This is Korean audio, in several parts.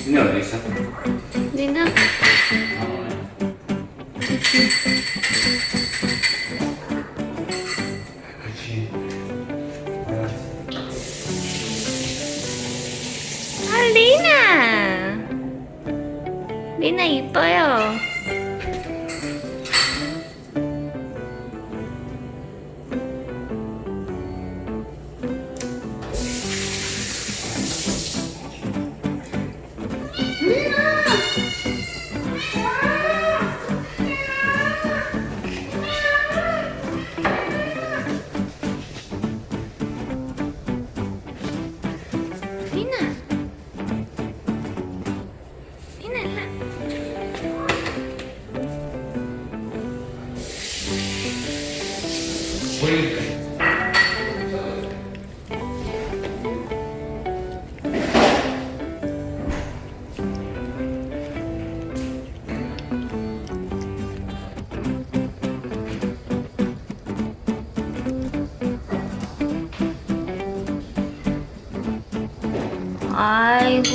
니네 어디 있어? 니는? 그렇지. 아, 리나! 리나 이뻐요. 리나! 리나, 일로 와. 보이. 아이고.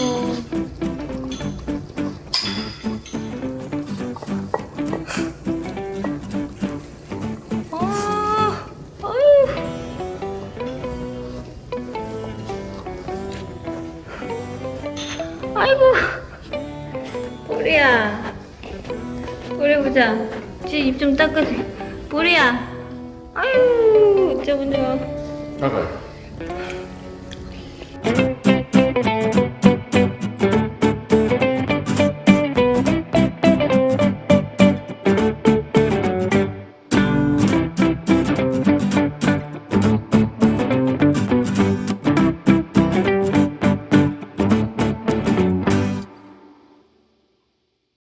어휴. 아이고. 보리야. 보리 보자. 지 입 좀 닦으세요. 보리야. 아유, 어쩌면 좋아. 나가.